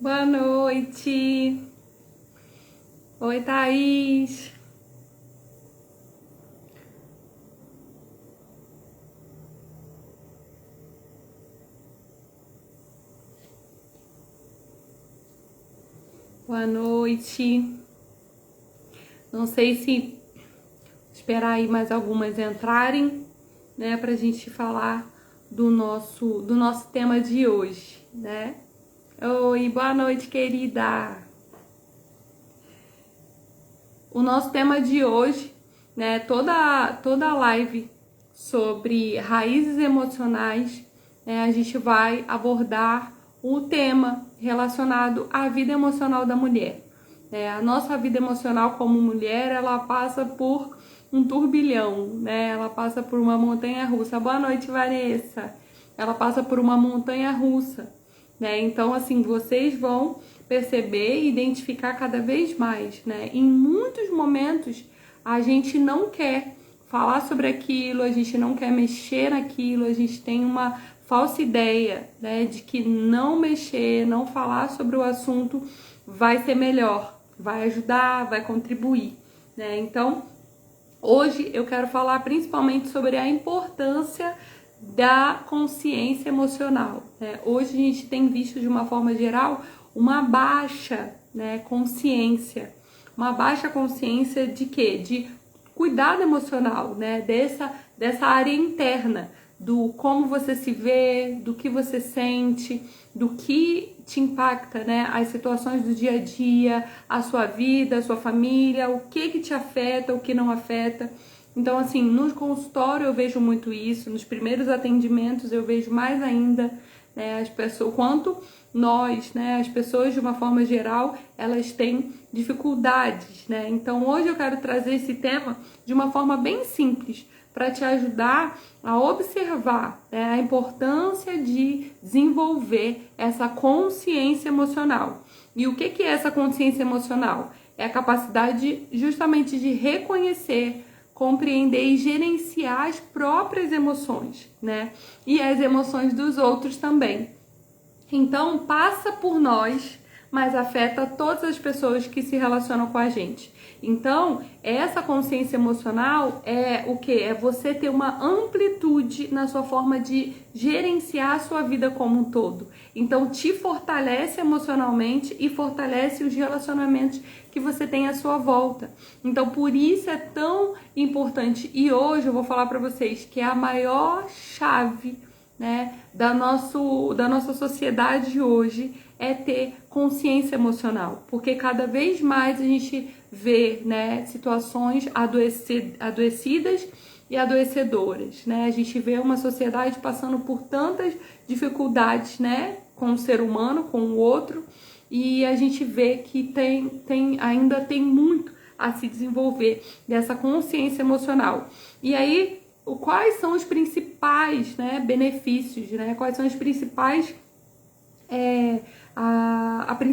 Boa noite. Oi, Thaís. Boa noite. Não sei se esperar aí mais algumas entrarem, né, pra gente falar do nosso tema de hoje, né? Oi, boa noite, querida. O nosso tema de hoje, né, toda a live sobre raízes emocionais, né, a gente vai abordar o tema relacionado à vida emocional da mulher. A nossa vida emocional como mulher, ela passa por um turbilhão, né? Ela passa por uma montanha russa. Boa noite, Vanessa. Ela passa por uma montanha russa, né? Então, assim, vocês vão perceber e identificar cada vez mais, né? Em muitos momentos, a gente não quer falar sobre aquilo, a gente não quer mexer naquilo, a gente tem uma falsa ideia, né, de que não mexer, não falar sobre o assunto vai ser melhor, vai ajudar, vai contribuir, né? Então, hoje eu quero falar principalmente sobre a importância da consciência emocional, né? Hoje a gente tem visto de uma forma geral uma baixa, né, consciência. Uma baixa consciência de quê? De cuidado emocional, né? Dessa área interna, do como você se vê, do que você sente, do que te impacta, né? As situações do dia a dia, a sua vida, a sua família, o que te afeta, o que não afeta. Então, assim, no consultório eu vejo muito isso, nos primeiros atendimentos eu vejo mais ainda, né? As pessoas, quanto nós, né? As pessoas de uma forma geral, elas têm dificuldades, né? Então, hoje eu quero trazer esse tema de uma forma bem simples, para te ajudar a observar, né, a importância de desenvolver essa consciência emocional. E o que é essa consciência emocional? É a capacidade justamente de reconhecer, compreender e gerenciar as próprias emoções, né? E as emoções dos outros também. Então, passa por nós, mas afeta todas as pessoas que se relacionam com a gente. Então, essa consciência emocional é o que? É você ter uma amplitude na sua forma de gerenciar a sua vida como um todo. Então, te fortalece emocionalmente e fortalece os relacionamentos que você tem à sua volta. Então, por isso é tão importante. E hoje eu vou falar para vocês que é a maior chave, né, da nossa sociedade hoje é ter consciência emocional, porque cada vez mais a gente vê, né, situações adoecidas e adoecedoras, né? A gente vê uma sociedade passando por tantas dificuldades, né, com o ser humano, com o outro, e a gente vê que ainda tem muito a se desenvolver dessa consciência emocional. E aí, quais são os principais, né, benefícios, né? Quais são os principais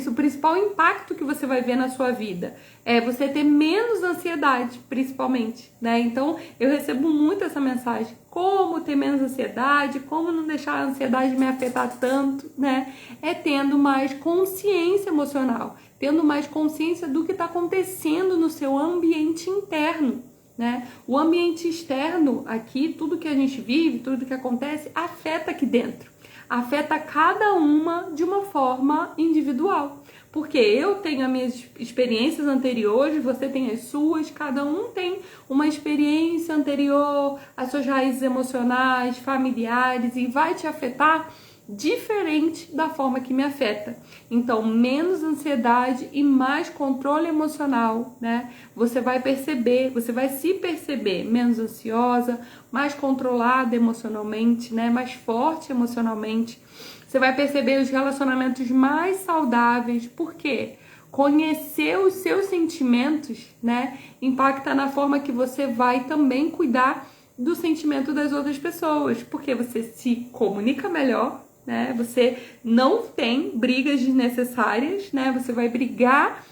o principal impacto que você vai ver na sua vida? É você ter menos ansiedade, principalmente, né? Então, eu recebo muito essa mensagem: como ter menos ansiedade, como não deixar a ansiedade me afetar tanto, né? É tendo mais consciência emocional, tendo mais consciência do que está acontecendo no seu ambiente interno, né? O ambiente externo aqui, tudo que a gente vive, tudo que acontece, afeta aqui dentro. Afeta cada uma de uma forma individual. Porque eu tenho as minhas experiências anteriores, você tem as suas, cada um tem uma experiência anterior, as suas raízes emocionais, familiares, e vai te afetar diferente da forma que me afeta. Então, menos ansiedade e mais controle emocional, né? Você vai perceber, você vai se perceber menos ansiosa, mais controlada emocionalmente, né? Mais forte emocionalmente. Você vai perceber os relacionamentos mais saudáveis. Por quê? Conhecer os seus sentimentos, né, impacta na forma que você vai também cuidar do sentimento das outras pessoas, porque você se comunica melhor, né? Você não tem brigas desnecessárias, né? Você vai brigar,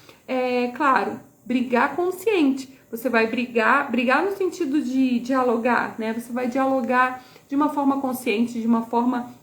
claro, brigar consciente. Você vai brigar no sentido de dialogar, né? Você vai dialogar de uma forma consciente, de uma forma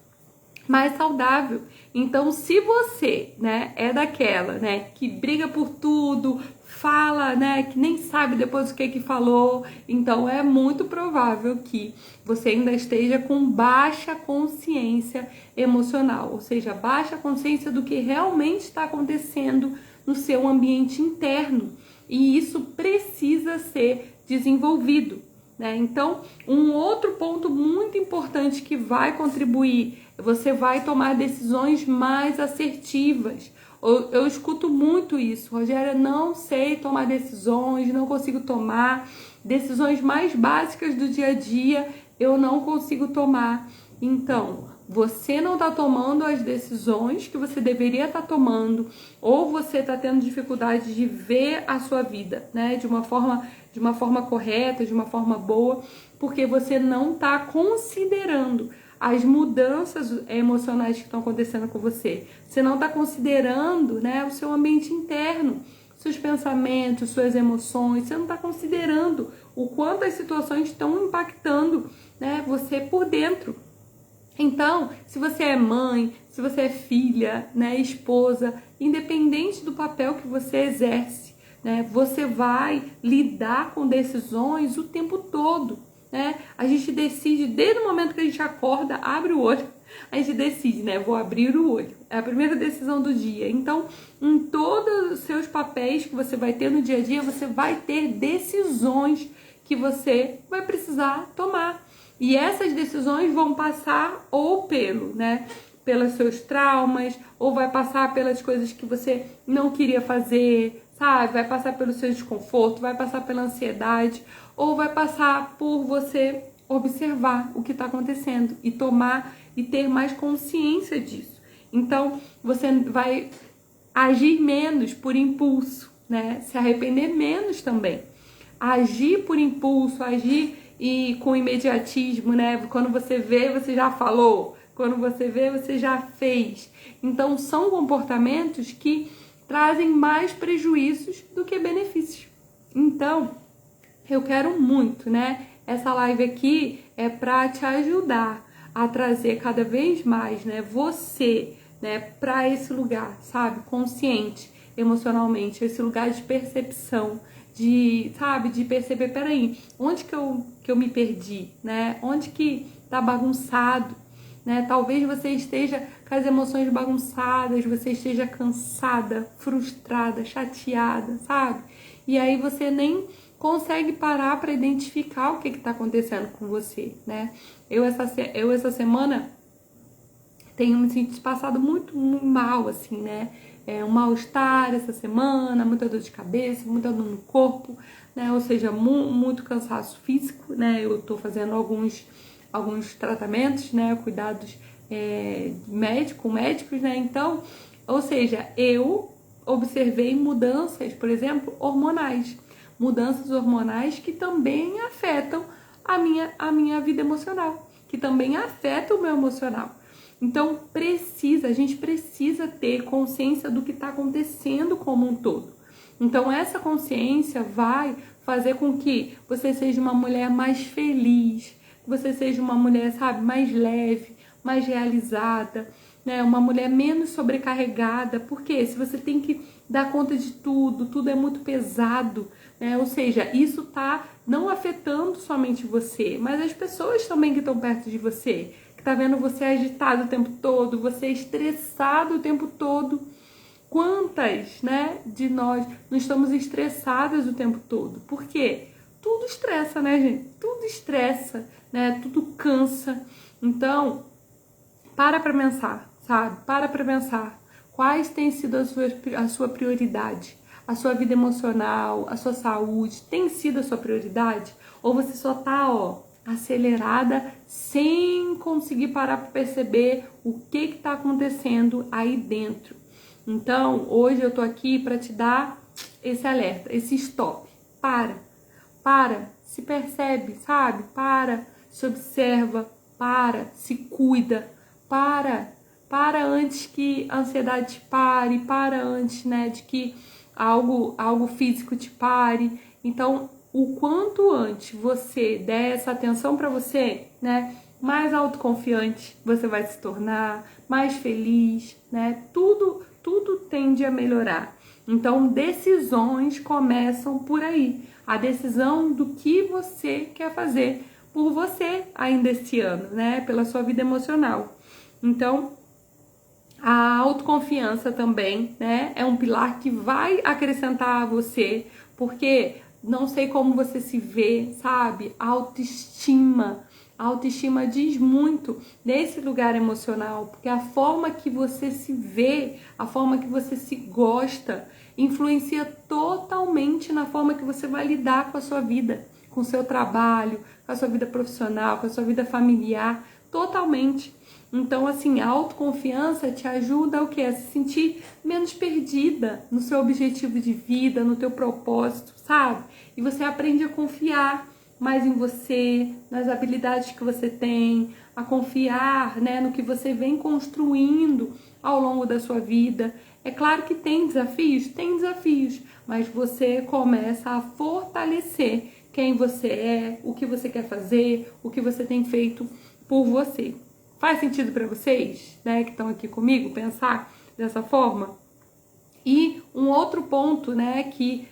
mais saudável. Então, se você, né, é daquela, né, que briga por tudo, fala, né, que nem sabe depois o que falou, então é muito provável que você ainda esteja com baixa consciência emocional, ou seja, baixa consciência do que realmente está acontecendo no seu ambiente interno. E isso precisa ser desenvolvido, né? Então, um outro ponto muito importante que vai contribuir, você vai tomar decisões mais assertivas. Eu escuto muito isso, Rogéria, não sei tomar decisões, não consigo tomar decisões mais básicas do dia a dia, eu não consigo tomar. Então, você não está tomando as decisões que você deveria estar tomando, ou você está tendo dificuldade de ver a sua vida, né, de uma forma correta, de uma forma boa, porque você não está considerando as mudanças emocionais que estão acontecendo com você. Você não está considerando, né, o seu ambiente interno, seus pensamentos, suas emoções. Você não está considerando o quanto as situações estão impactando, né, você por dentro. Então, se você é mãe, se você é filha, né, esposa, independente do papel que você exerce, né, você vai lidar com decisões o tempo todo, né? A gente decide, desde o momento que a gente acorda, abre o olho, a gente decide, né, vou abrir o olho. É a primeira decisão do dia. Então, em todos os seus papéis que você vai ter no dia a dia, você vai ter decisões que você vai precisar tomar. E essas decisões vão passar ou pelos seus traumas, ou vai passar pelas coisas que você não queria fazer, sabe? Vai passar pelo seu desconforto, vai passar pela ansiedade, ou vai passar por você observar o que está acontecendo e tomar e ter mais consciência disso. Então, você vai agir menos por impulso, né? Se arrepender menos também. Agir por impulso, agir e com imediatismo, né? Quando você vê, você já falou. Quando você vê, você já fez. Então, são comportamentos que trazem mais prejuízos do que benefícios. Então, eu quero muito, né? Essa live aqui é para te ajudar a trazer cada vez mais, né, você, né, para esse lugar, sabe, consciente, emocionalmente, esse lugar de percepção, de, sabe, de perceber, peraí, onde que eu me perdi, né? Onde que tá bagunçado, né? Talvez você esteja com as emoções bagunçadas, você esteja cansada, frustrada, chateada, sabe? E aí você nem consegue parar para identificar o que está acontecendo com você, né? Eu essa semana tenho me sentido passado muito mal, assim, né? Um mal-estar essa semana, muita dor de cabeça, muita dor no corpo, né? Ou seja, muito cansaço físico, né? Eu tô fazendo alguns tratamentos, né? Cuidados médicos, né? Então, ou seja, eu observei mudanças, por exemplo, hormonais. Mudanças hormonais que também afetam a minha vida emocional, que também afetam o meu emocional. Então, a gente precisa ter consciência do que está acontecendo como um todo. Então, essa consciência vai fazer com que você seja uma mulher mais feliz, que você seja uma mulher, sabe, mais leve, mais realizada, né? Uma mulher menos sobrecarregada, porque se você tem que dar conta de tudo é muito pesado, né? Ou seja, isso tá não afetando somente você, mas as pessoas também que estão perto de você, que tá vendo você agitado o tempo todo, você estressado o tempo todo. Quantas, né, de nós não estamos estressadas o tempo todo? Por quê? Tudo estressa, né, gente? Tudo estressa, né? Tudo cansa. Então, para pensar, sabe? Para pensar. Quais têm sido a sua prioridade? A sua vida emocional, a sua saúde, tem sido a sua prioridade? Ou você só tá, acelerada, sem conseguir parar para perceber o que tá acontecendo aí dentro? Então, hoje eu tô aqui para te dar esse alerta, esse stop. Para, se percebe, sabe? Se observa, se cuida, para antes que a ansiedade te pare, para antes, né, de que algo físico te pare. Então, o quanto antes você der essa atenção para você, né, mais autoconfiante você vai se tornar, mais feliz, né? Tudo tende a melhorar. Então, decisões começam por aí. A decisão do que você quer fazer por você ainda esse ano, né? Pela sua vida emocional. Então, a autoconfiança também, né? É um pilar que vai acrescentar a você, porque não sei como você se vê, sabe? A autoestima diz muito nesse lugar emocional, porque a forma que você se vê, a forma que você se gosta, influencia totalmente na forma que você vai lidar com a sua vida, com o seu trabalho, com a sua vida profissional, com a sua vida familiar, totalmente. Então, assim, a autoconfiança te ajuda o quê? A se sentir menos perdida no seu objetivo de vida, no teu propósito, sabe? E você aprende a confiar mais em você, nas habilidades que você tem, a confiar, né, no que você vem construindo ao longo da sua vida. É claro que tem desafios, mas você começa a fortalecer quem você é, o que você quer fazer, o que você tem feito por você. Faz sentido para vocês, né, que estão aqui comigo, pensar dessa forma? E um outro ponto, né, que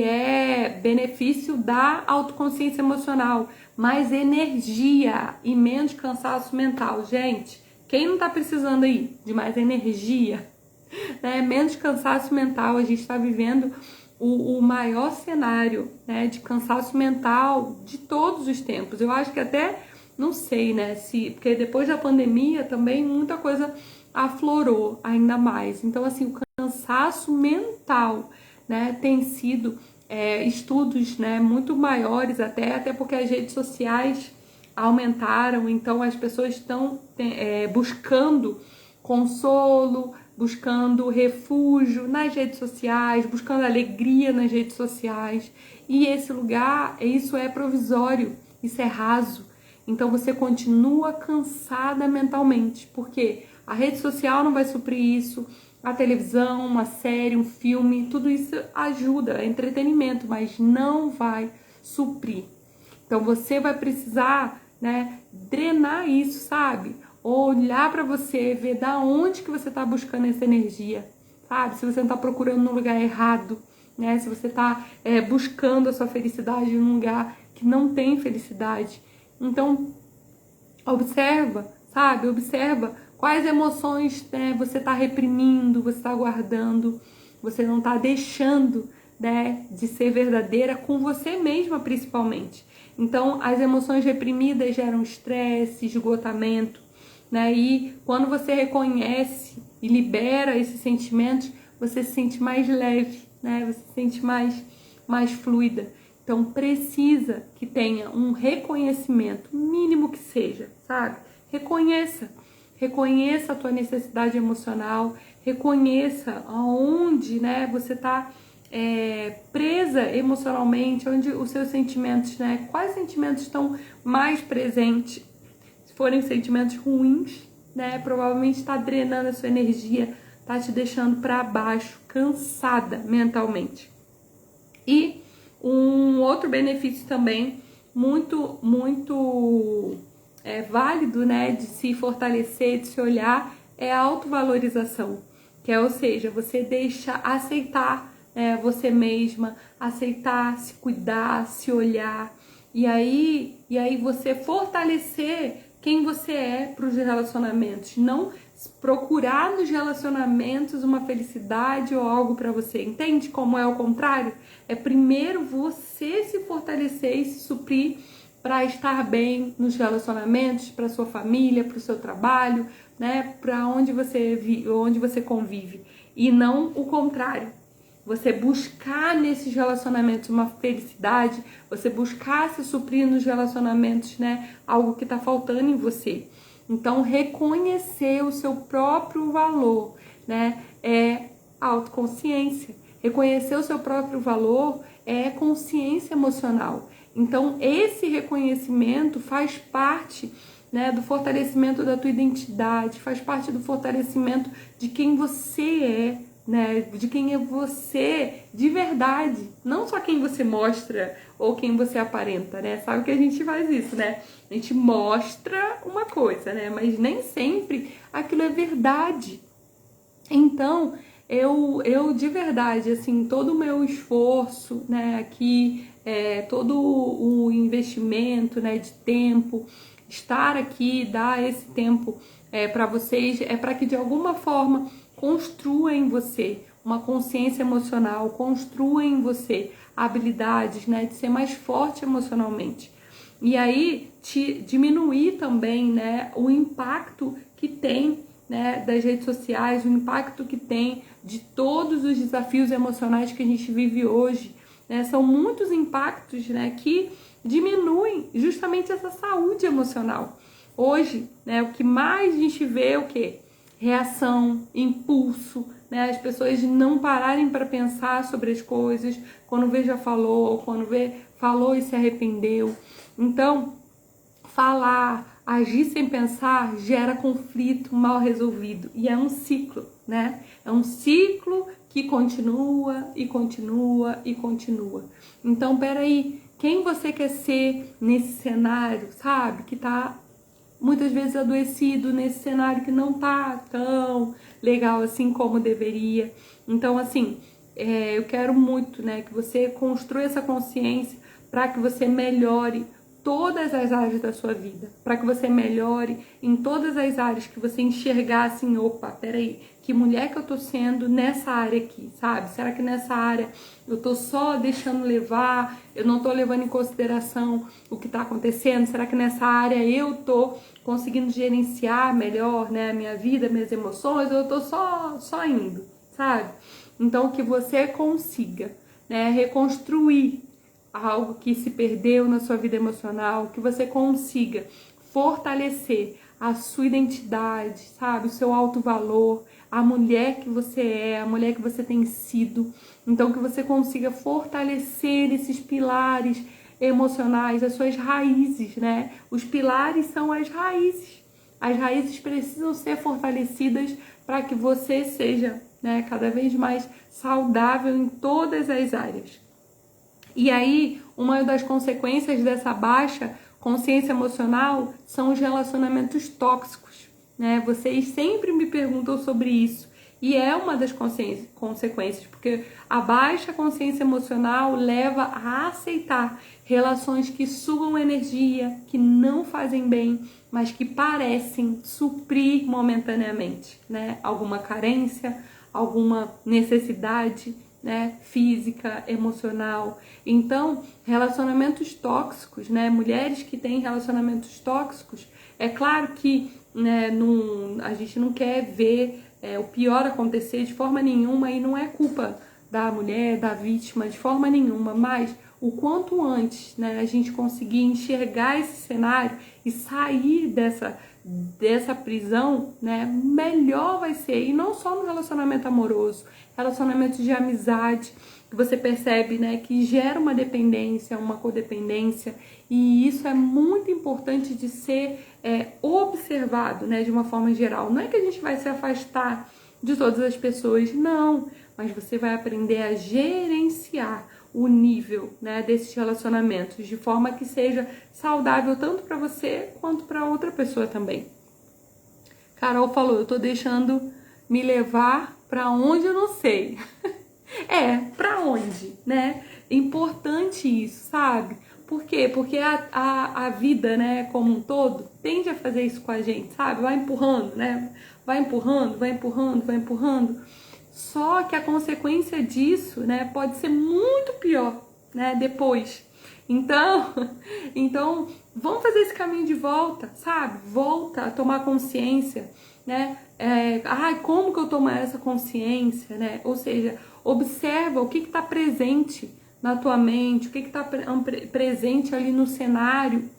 é benefício da autoconsciência emocional, mais energia e menos cansaço mental. Gente, quem não tá precisando aí de mais energia, né, menos cansaço mental? A gente está vivendo o maior cenário, né, de cansaço mental de todos os tempos. Eu acho que até, não sei, né, porque depois da pandemia também muita coisa aflorou ainda mais. Então, assim, o cansaço mental, né, tem sido estudos, né, muito maiores até porque as redes sociais aumentaram, então as pessoas estão buscando consolo, buscando refúgio nas redes sociais, buscando alegria nas redes sociais. E esse lugar, isso é provisório, isso é raso. Então você continua cansada mentalmente, porque a rede social não vai suprir isso, a televisão, uma série, um filme, tudo isso ajuda, é entretenimento, mas não vai suprir. Então você vai precisar, né, drenar isso, sabe? Olhar para você, ver da onde que você está buscando essa energia, sabe? Se você não está procurando no lugar errado, né? Se você está buscando a sua felicidade num lugar que não tem felicidade. Então, observa, sabe? Observa quais emoções, né, você está reprimindo, você está guardando, você não está deixando, né, de ser verdadeira com você mesma, principalmente. Então, as emoções reprimidas geram estresse, esgotamento, né? E quando você reconhece e libera esses sentimentos, você se sente mais leve, né? Você se sente mais fluida. Então, precisa que tenha um reconhecimento, mínimo que seja, sabe? Reconheça a tua necessidade emocional, reconheça aonde, né, você está presa emocionalmente, onde os seus sentimentos, né, quais sentimentos estão mais presentes. Se forem sentimentos ruins, né, provavelmente está drenando a sua energia, está te deixando para baixo, cansada mentalmente. E um outro benefício também muito válido, né, de se fortalecer, de se olhar, é a autovalorização, que é, ou seja, você deixa aceitar você mesma, aceitar, se cuidar, se olhar, e aí você fortalecer quem você é para os relacionamentos, não procurar nos relacionamentos uma felicidade ou algo para você. Entende como é o contrário? É primeiro você se fortalecer e se suprir para estar bem nos relacionamentos, para sua família, para o seu trabalho, né, para onde você convive, e não o contrário. Você buscar nesses relacionamentos uma felicidade, você buscar se suprir nos relacionamentos, né, algo que está faltando em você. Então, reconhecer o seu próprio valor, né, é autoconsciência. Reconhecer o seu próprio valor é consciência emocional. Então, esse reconhecimento faz parte, né, do fortalecimento da tua identidade, faz parte do fortalecimento de quem você é né? De quem é você de verdade, não só quem você mostra ou quem você aparenta, né? Sabe que a gente faz isso, né? A gente mostra uma coisa, né? Mas nem sempre aquilo é verdade. Então, eu de verdade, assim, todo o meu esforço, né, aqui, todo o investimento, né, de tempo, estar aqui, dar esse tempo para vocês, é para que de alguma forma construa em você uma consciência emocional, construa em você habilidades, né, de ser mais forte emocionalmente. E aí, diminuir também, né, o impacto que tem, né, das redes sociais, o impacto que tem de todos os desafios emocionais que a gente vive hoje, né? São muitos impactos, né, que diminuem justamente essa saúde emocional. Hoje, né, o que mais a gente vê é o quê? Reação, impulso, né? As pessoas não pararem para pensar sobre as coisas, quando vê já falou, ou quando vê falou e se arrependeu. Então, falar, agir sem pensar gera conflito mal resolvido. E é um ciclo, né? É um ciclo que continua e continua e continua. Então, peraí, quem você quer ser nesse cenário, sabe? Que tá muitas vezes adoecido, nesse cenário que não tá tão legal assim como deveria. Então, assim, eu quero muito, né, que você construa essa consciência para que você melhore todas as áreas da sua vida, para que você melhore em todas as áreas, que você enxergar assim, opa, peraí, que mulher que eu tô sendo nessa área aqui, sabe? Será que nessa área eu tô só deixando levar, eu não tô levando em consideração o que tá acontecendo? Será que nessa área eu tô conseguindo gerenciar melhor, né, a minha vida, minhas emoções, ou eu tô só indo, sabe? Então, que você consiga, né, reconstruir algo que se perdeu na sua vida emocional, que você consiga fortalecer a sua identidade, sabe? O seu alto valor, a mulher que você é, a mulher que você tem sido. Então, que você consiga fortalecer esses pilares emocionais, as suas raízes, né? Os pilares são as raízes. As raízes precisam ser fortalecidas para que você seja, né, cada vez mais saudável em todas as áreas. E aí, uma das consequências dessa baixa consciência emocional são os relacionamentos tóxicos, né? Vocês sempre me perguntam sobre isso. E é uma das consequências, porque a baixa consciência emocional leva a aceitar relações que sugam energia, que não fazem bem, mas que parecem suprir momentaneamente, né? Alguma carência, alguma necessidade, né, física, emocional. Então, relacionamentos tóxicos, né, mulheres que têm relacionamentos tóxicos, é claro que, né, a gente não quer ver o pior acontecer de forma nenhuma, e não é culpa da mulher, da vítima, de forma nenhuma, mas o quanto antes, né, a gente conseguir enxergar esse cenário e sair dessa prisão, né, melhor vai ser. E não só no relacionamento amoroso, relacionamentos de amizade, que você percebe, né, que gera uma dependência, uma codependência, e isso é muito importante de ser observado, né, de uma forma geral. Não é que a gente vai se afastar de todas as pessoas, não, mas você vai aprender a gerenciar o nível, né, desses relacionamentos de forma que seja saudável tanto para você quanto para outra pessoa também. Carol falou, eu tô deixando me levar para onde eu não sei. Para onde, né? Importante isso, sabe? Por quê? Porque a vida, né, como um todo, tende a fazer isso com a gente, sabe? Vai empurrando, né? Vai empurrando, vai empurrando, vai empurrando. Só que a consequência disso, né, pode ser muito pior, né, depois. Então, vamos fazer esse caminho de volta, sabe? Volta a tomar consciência, né? Como que eu tomo essa consciência, né? Ou seja, observa o que está presente na tua mente, o que está presente ali no cenário,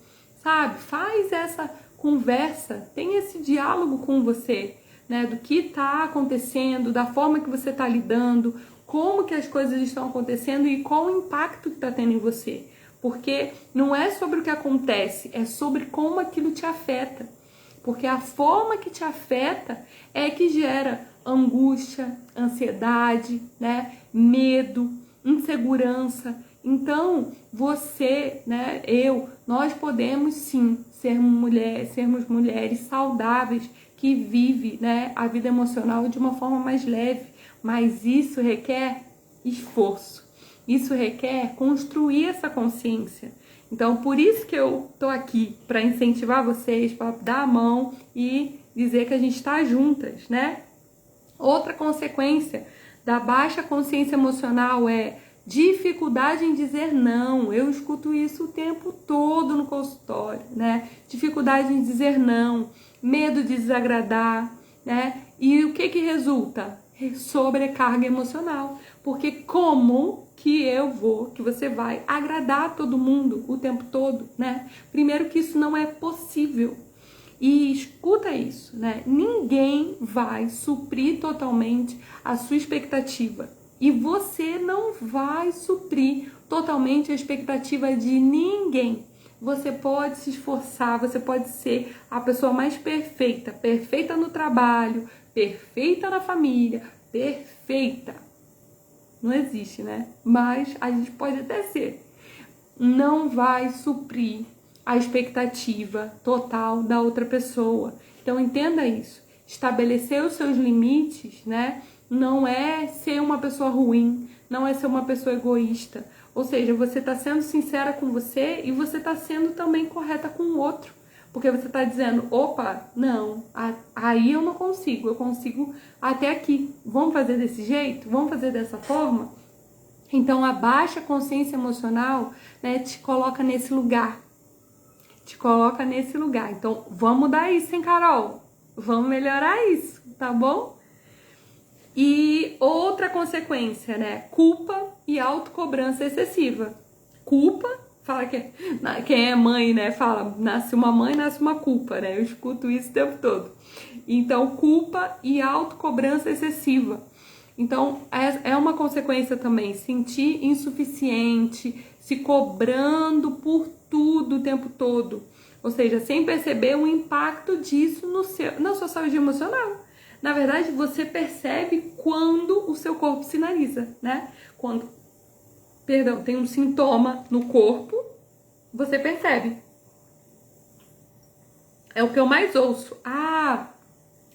sabe? Faz essa conversa, tem esse diálogo com você, né? Do que está acontecendo, da forma que você está lidando, como que as coisas estão acontecendo e qual o impacto que está tendo em você. Porque não é sobre o que acontece, é sobre como aquilo te afeta. Porque a forma que te afeta é que gera angústia, ansiedade, né? Medo, insegurança. Então, você, né, nós podemos sim sermos mulheres saudáveis que vivem, né, a vida emocional de uma forma mais leve, mas isso requer esforço. Isso requer construir essa consciência. Então, por isso que eu tô aqui, para incentivar vocês, para dar a mão e dizer que a gente está juntas, né? Outra consequência da baixa consciência emocional é dificuldade em dizer não. Eu escuto isso o tempo todo no consultório, né? Dificuldade em dizer não, medo de desagradar, né? E o que resulta? Sobrecarga emocional. Porque como que você vai agradar todo mundo o tempo todo, né? Primeiro que isso não é possível. E escuta isso, né? Ninguém vai suprir totalmente a sua expectativa. E você não vai suprir totalmente a expectativa de ninguém. Você pode se esforçar, você pode ser a pessoa mais perfeita. Perfeita no trabalho, perfeita na família, perfeita. Não existe, né? Mas a gente pode até ser. Não vai suprir a expectativa total da outra pessoa. Então entenda isso. Estabelecer os seus limites, né? Não é ser uma pessoa ruim, não é ser uma pessoa egoísta. Ou seja, você está sendo sincera com você e você está sendo também correta com o outro. Porque você está dizendo, opa, não, aí eu não consigo, eu consigo até aqui. Vamos fazer desse jeito? Vamos fazer dessa forma? Então a baixa consciência emocional, né, te coloca nesse lugar. Então, vamos mudar isso, hein, Carol? Vamos melhorar isso, tá bom? E outra consequência, né? Culpa e autocobrança excessiva. Culpa, fala que quem é mãe, né? Fala, nasce uma mãe, nasce uma culpa, né? Eu escuto isso o tempo todo. Então, culpa e autocobrança excessiva. Então, é uma consequência também, sentir insuficiente, se cobrando por tudo o tempo todo. Ou seja, sem perceber o impacto disso na sua saúde emocional. Na verdade, você percebe quando o seu corpo sinaliza, né? Quando, tem um sintoma no corpo, você percebe. É o que eu mais ouço.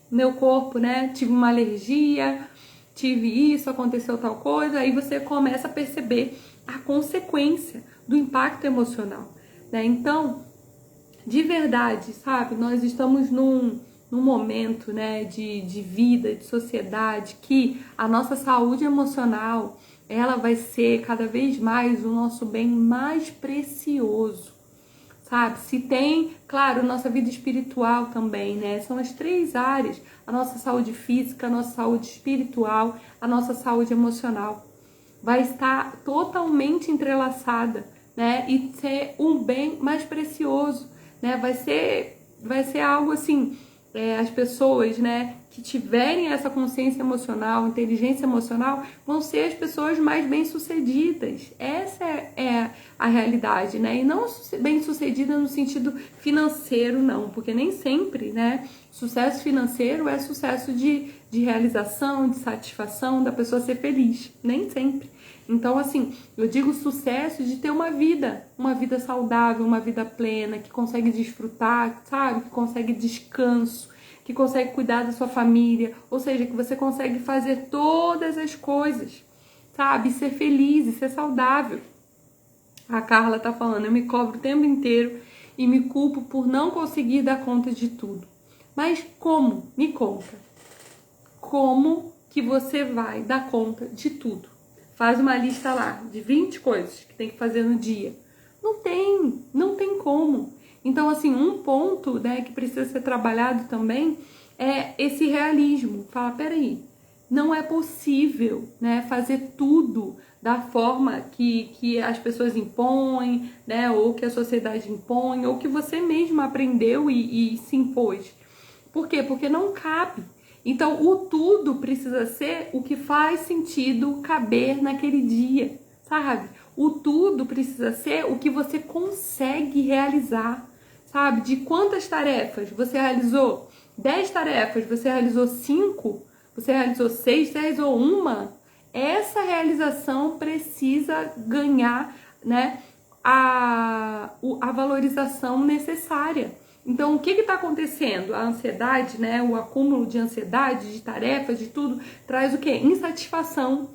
Meu corpo, né? Tive uma alergia, tive isso, aconteceu tal coisa. Aí você começa a perceber a consequência do impacto emocional, né? Então, de verdade, sabe? Nós estamos num momento, né, de vida, de sociedade, que a nossa saúde emocional, ela vai ser cada vez mais o nosso bem mais precioso, sabe? Se tem, claro, nossa vida espiritual também, né? São as 3 áreas, a nossa saúde física, a nossa saúde espiritual, a nossa saúde emocional. Vai estar totalmente entrelaçada, né? E ser um bem mais precioso, né? Vai ser algo assim, as pessoas, né, que tiverem essa consciência emocional, inteligência emocional, vão ser as pessoas mais bem-sucedidas. Essa é a realidade, né? E não bem-sucedida no sentido financeiro, não, porque nem sempre, né, sucesso financeiro é sucesso de realização, de satisfação, da pessoa ser feliz. Nem sempre. Então, assim, eu digo sucesso de ter uma vida saudável, uma vida plena, que consegue desfrutar, sabe? Que consegue descanso, que consegue cuidar da sua família, ou seja, que você consegue fazer todas as coisas, sabe? Ser feliz e ser saudável. A Carla tá falando, eu me cobro o tempo inteiro e me culpo por não conseguir dar conta de tudo. Mas como? Me conta. Como que você vai dar conta de tudo? Faz uma lista lá de 20 coisas que tem que fazer no dia. Não tem como. Então, assim, um ponto, né, que precisa ser trabalhado também é esse realismo. Fala, peraí, não é possível, né, fazer tudo da forma que as pessoas impõem, né, ou que a sociedade impõe, ou que você mesmo aprendeu e se impôs. Por quê? Porque não cabe. Então, o tudo precisa ser o que faz sentido caber naquele dia, sabe? O tudo precisa ser o que você consegue realizar, sabe? De quantas tarefas você realizou? 10 tarefas, você realizou 5? você realizou 6, você realizou uma, essa realização precisa ganhar, né, a valorização necessária. Então, o que está acontecendo? A ansiedade, né, o acúmulo de ansiedade, de tarefas, de tudo, traz o quê? Insatisfação.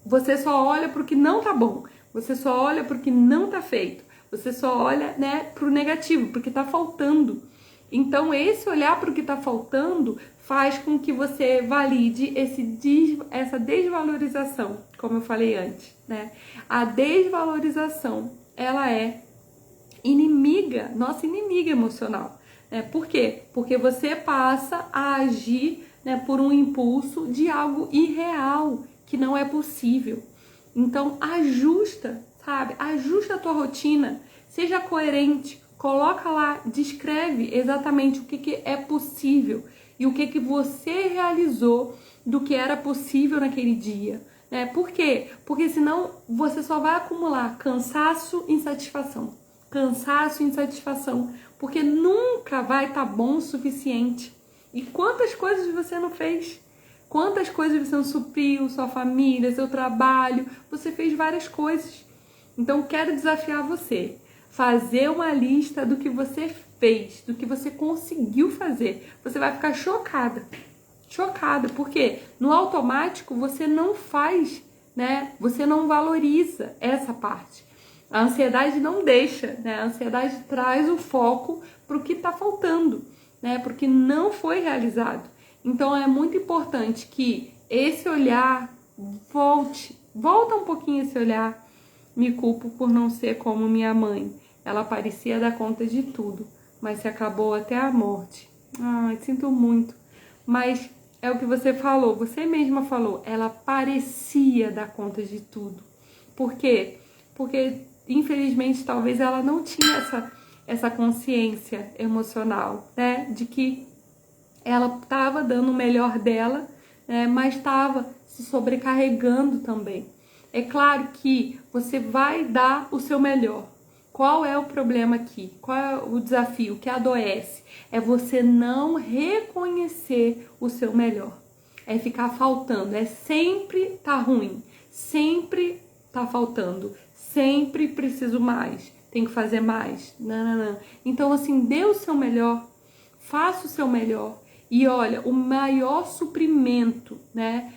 Você só olha para o que não tá bom, você só olha para o que não tá feito, você só olha, né, para o negativo, porque tá faltando. Então, esse olhar para o que tá faltando faz com que você valide essa desvalorização, como eu falei antes, né? A desvalorização, ela é inimiga, nossa inimiga emocional. Por quê? Porque você passa a agir, né, por um impulso de algo irreal, que não é possível. Então, ajusta, sabe? Ajusta a tua rotina, seja coerente, coloca lá, descreve exatamente o que é possível e o que você realizou do que era possível naquele dia. Por quê? Porque senão você só vai acumular cansaço e insatisfação. Cansaço e insatisfação, porque nunca vai estar bom o suficiente. E quantas coisas você não fez? Quantas coisas você não supriu, sua família, seu trabalho, você fez várias coisas. Então quero desafiar você, fazer uma lista do que você fez, do que você conseguiu fazer. Você vai ficar chocada, porque no automático você não faz, né? Você não valoriza essa parte. A ansiedade não deixa, né? A ansiedade traz o foco para o que está faltando, né? Para o que não foi realizado. Então é muito importante que esse olhar volta um pouquinho esse olhar. Me culpo por não ser como minha mãe. Ela parecia dar conta de tudo, mas se acabou até a morte. Ai, sinto muito. Mas é o que você falou, você mesma falou, ela parecia dar conta de tudo. Por quê? Porque infelizmente, talvez ela não tinha essa consciência emocional, né? De que ela estava dando o melhor dela, né? Mas estava se sobrecarregando também. É claro que você vai dar o seu melhor. Qual é o problema aqui? Qual é o desafio que adoece? É você não reconhecer o seu melhor. É ficar faltando, é sempre tá ruim, sempre tá faltando. Sempre preciso mais, tem que fazer mais. Não. Então, assim, dê o seu melhor, faça o seu melhor. E olha, o maior suprimento, né,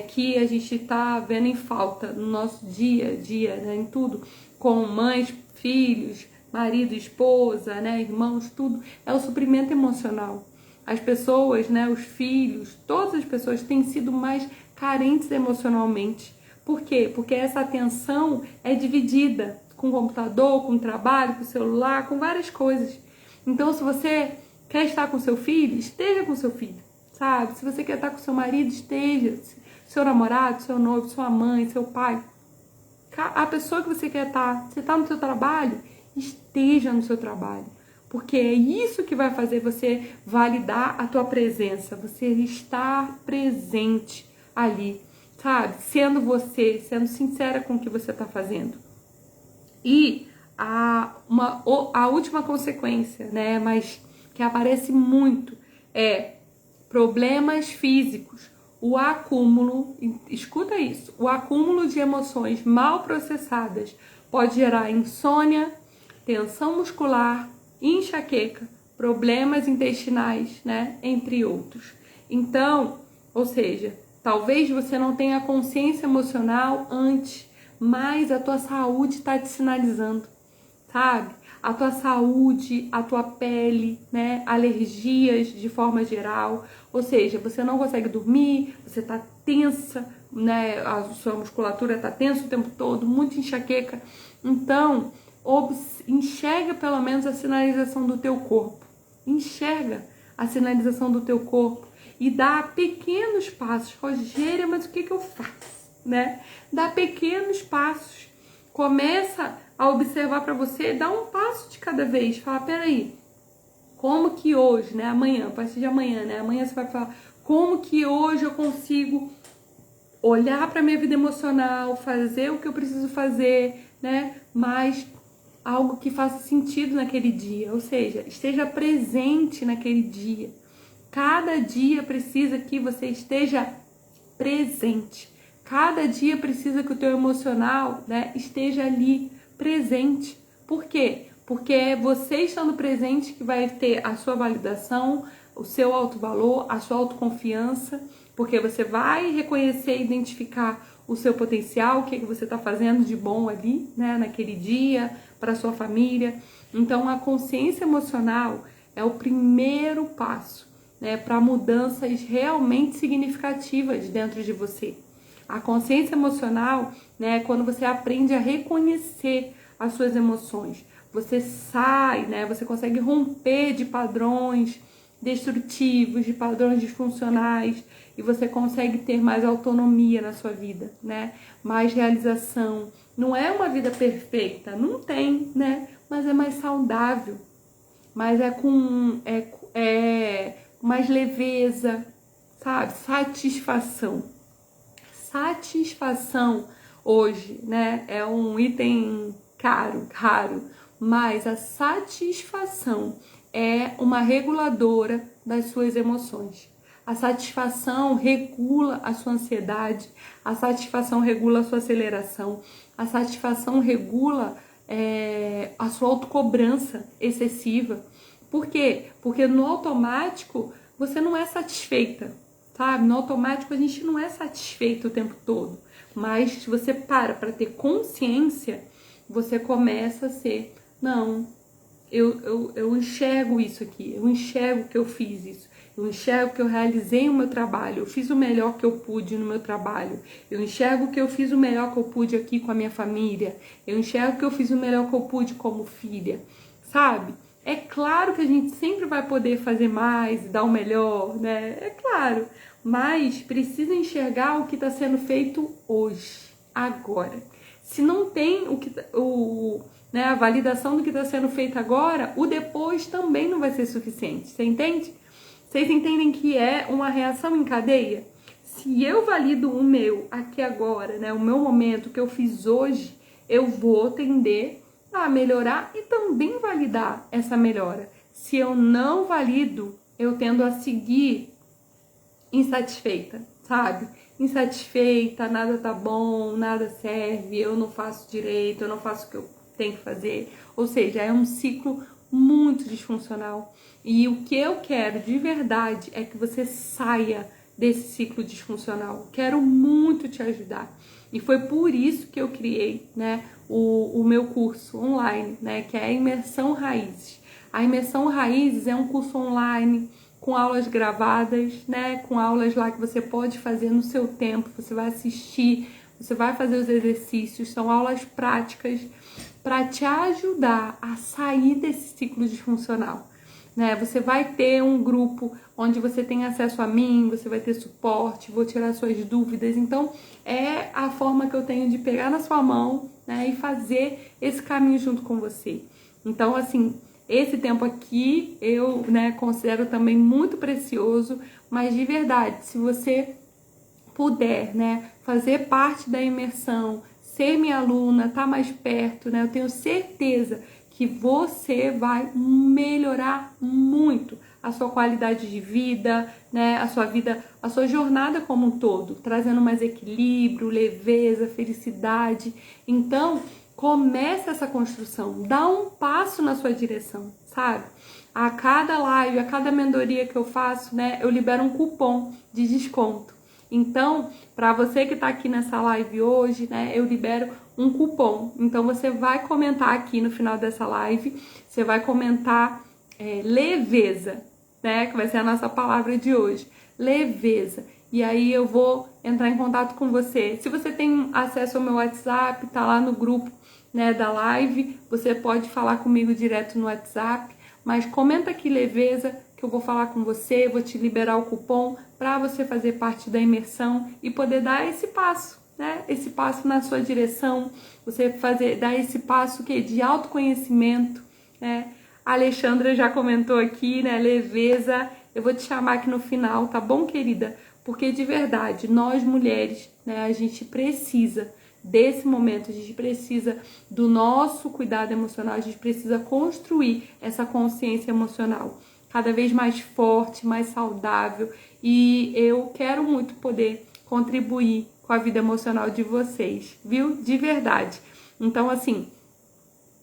que a gente tá vendo em falta no nosso dia a dia, né, em tudo, com mães, filhos, marido, esposa, né, irmãos, tudo, é o suprimento emocional. As pessoas, né, os filhos, todas as pessoas têm sido mais carentes emocionalmente. Por quê? Porque essa atenção é dividida com o computador, com o trabalho, com o celular, com várias coisas. Então, se você quer estar com seu filho, esteja com seu filho, sabe? Se você quer estar com seu marido, esteja. Seu namorado, seu noivo, sua mãe, seu pai. A pessoa que você quer estar, você está no seu trabalho, esteja no seu trabalho. Porque é isso que vai fazer você validar a tua presença, você estar presente ali. Sabe? Sendo você, sendo sincera com o que você está fazendo. E a última consequência, né, mas que aparece muito, é problemas físicos. O acúmulo, escuta isso, o acúmulo de emoções mal processadas pode gerar insônia, tensão muscular, enxaqueca, problemas intestinais, né, entre outros. Então, ou seja, talvez você não tenha consciência emocional antes, mas a tua saúde está te sinalizando, sabe? A tua saúde, a tua pele, né? Alergias de forma geral. Ou seja, você não consegue dormir, você está tensa, né? A sua musculatura está tensa o tempo todo, muita enxaqueca. Então, enxerga pelo menos a sinalização do teu corpo. Enxerga a sinalização do teu corpo. E dá pequenos passos. Rogéria, mas o que eu faço? Né? Dá pequenos passos. Começa a observar para você, dá um passo de cada vez. Fala, peraí, como que hoje, né? Amanhã, a partir de amanhã, né? Amanhã você vai falar, como que hoje eu consigo olhar para minha vida emocional, fazer o que eu preciso fazer, né? Mas algo que faça sentido naquele dia. Ou seja, esteja presente naquele dia. Cada dia precisa que você esteja presente. Cada dia precisa que o teu emocional, né, esteja ali presente. Por quê? Porque é você estando presente que vai ter a sua validação, o seu autovalor, a sua autoconfiança, porque você vai reconhecer e identificar o seu potencial, o que você está fazendo de bom ali, né, naquele dia, para a sua família. Então, a consciência emocional é o primeiro passo, né, para mudanças realmente significativas dentro de você. A consciência emocional, né, é quando você aprende a reconhecer as suas emoções. Você sai, né, você consegue romper de padrões destrutivos, de padrões disfuncionais, e você consegue ter mais autonomia na sua vida, né? Mais realização. Não é uma vida perfeita, não tem, né? Mas é mais saudável, mas é com mais leveza, sabe? Satisfação. Satisfação hoje, né? É um item caro, mas a satisfação é uma reguladora das suas emoções. A satisfação regula a sua ansiedade, a satisfação regula a sua aceleração, a satisfação regula a sua autocobrança excessiva. Por quê? Porque no automático você não é satisfeita, sabe? No automático a gente não é satisfeito o tempo todo. Mas se você para ter consciência, você começa a ser, não, eu enxergo isso aqui, eu enxergo que eu fiz isso, eu enxergo que eu realizei o meu trabalho, eu fiz o melhor que eu pude no meu trabalho, eu enxergo que eu fiz o melhor que eu pude aqui com a minha família, eu enxergo que eu fiz o melhor que eu pude como filha, sabe? É claro que a gente sempre vai poder fazer mais, dar o melhor, né? É claro, mas precisa enxergar o que está sendo feito hoje, agora. Se não tem a validação do que está sendo feito agora, o depois também não vai ser suficiente, você entende? Vocês entendem que é uma reação em cadeia? Se eu valido o meu aqui agora, né, o meu momento, o que eu fiz hoje, eu vou tender a melhorar e também validar essa melhora. Se eu não valido, eu tendo a seguir insatisfeita, sabe? Insatisfeita, nada tá bom, nada serve, eu não faço direito, eu não faço o que eu tenho que fazer. Ou seja, é um ciclo muito disfuncional. E o que eu quero de verdade é que você saia desse ciclo disfuncional. Quero muito te ajudar. E foi por isso que eu criei, né, o meu curso online, né, que é a Imersão Raízes. A Imersão Raízes é um curso online com aulas gravadas, né, com aulas lá que você pode fazer no seu tempo, você vai assistir, você vai fazer os exercícios, são aulas práticas para te ajudar a sair desse ciclo disfuncional, né? Você vai ter um grupo onde você tem acesso a mim, você vai ter suporte, vou tirar suas dúvidas. Então, é a forma que eu tenho de pegar na sua mão, né, e fazer esse caminho junto com você. Então, assim, esse tempo aqui eu, né, considero também muito precioso, mas de verdade, se você puder, né, fazer parte da imersão, ser minha aluna, tá mais perto, né, eu tenho certeza que você vai melhorar muito a sua qualidade de vida, né, a sua vida, a sua jornada como um todo, trazendo mais equilíbrio, leveza, felicidade. Então, comece essa construção, dá um passo na sua direção, sabe? A cada live, a cada mentoria que eu faço, né, eu libero um cupom de desconto. Então, para você que está aqui nessa live hoje, né, eu libero um cupom. Então, você vai comentar aqui no final dessa live, você vai comentar leveza, né, que vai ser a nossa palavra de hoje, leveza. E aí eu vou entrar em contato com você. Se você tem acesso ao meu WhatsApp, tá lá no grupo, né, da live, você pode falar comigo direto no WhatsApp, mas comenta aqui leveza, que eu vou falar com você, vou te liberar o cupom para você fazer parte da imersão e poder dar esse passo, né? Esse passo na sua direção, você dar esse passo de autoconhecimento, né? A Alexandra já comentou aqui, né? Leveza. Eu vou te chamar aqui no final, tá bom, querida? Porque de verdade, nós mulheres, né? A gente precisa desse momento, a gente precisa do nosso cuidado emocional, a gente precisa construir essa consciência emocional. cada vez mais forte, mais saudável, e eu quero muito poder contribuir com a vida emocional de vocês, viu? De verdade. Então, assim,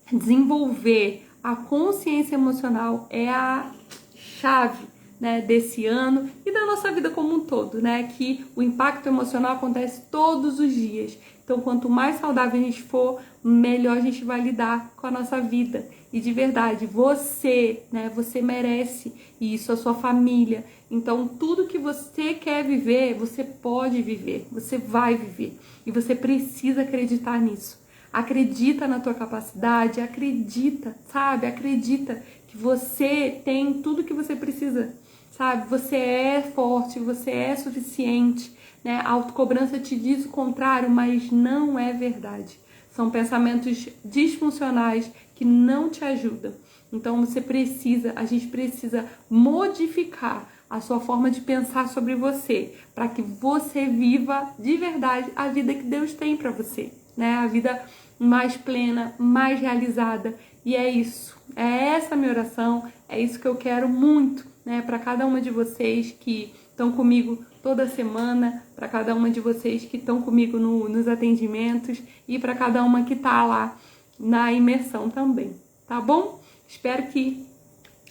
desenvolver a consciência emocional é a chave, né, desse ano e da nossa vida como um todo, né? Que o impacto emocional acontece todos os dias. Então, quanto mais saudável a gente for, melhor a gente vai lidar com a nossa vida. E de verdade, você, né? Você merece isso, a sua família. Então, tudo que você quer viver, você pode viver, você vai viver. E você precisa acreditar nisso. Acredita na tua capacidade, acredita, sabe? Acredita que você tem tudo que você precisa, sabe? Você é forte, você é suficiente, né? A autocobrança te diz o contrário, mas não é verdade. São pensamentos disfuncionais que não te ajudam. Então a gente precisa modificar a sua forma de pensar sobre você, para que você viva de verdade a vida que Deus tem para você, né? A vida mais plena, mais realizada. E é isso. É essa a minha oração, é isso que eu quero muito, né, para cada uma de vocês que estão comigo toda semana, para cada uma de vocês que estão comigo nos atendimentos e para cada uma que tá lá na imersão também, tá bom? Espero que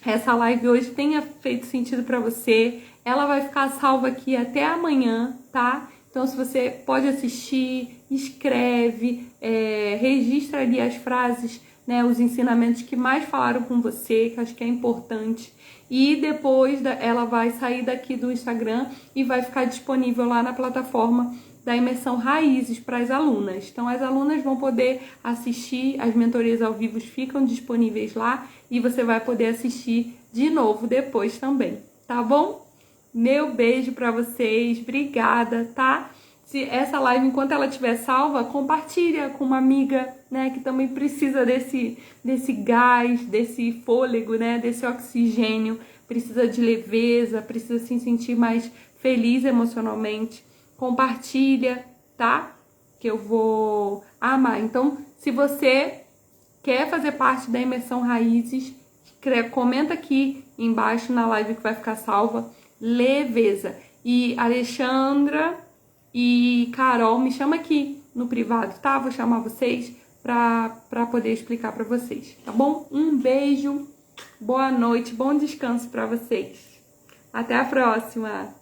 essa live hoje tenha feito sentido para você. Ela vai ficar salva aqui até amanhã, tá? Então, se você pode assistir, escreve, registra ali as frases, né, os ensinamentos que mais falaram com você, que acho que é importante. E depois ela vai sair daqui do Instagram e vai ficar disponível lá na plataforma da imersão Raízes para as alunas. Então, as alunas vão poder assistir, as mentorias ao vivo ficam disponíveis lá e você vai poder assistir de novo depois também, tá bom? Meu beijo para vocês, obrigada, tá? Se essa live, enquanto ela estiver salva, compartilha com uma amiga, né, que também precisa desse gás, desse fôlego, né, desse oxigênio, precisa de leveza, precisa se sentir mais feliz emocionalmente. Compartilha, tá? Que eu vou amar. Então, se você quer fazer parte da imersão Raízes, comenta aqui embaixo na live que vai ficar salva, leveza. E Alexandra e Carol, me chama aqui no privado, tá? Vou chamar vocês pra poder explicar pra vocês, tá bom? Um beijo, boa noite, bom descanso pra vocês. Até a próxima!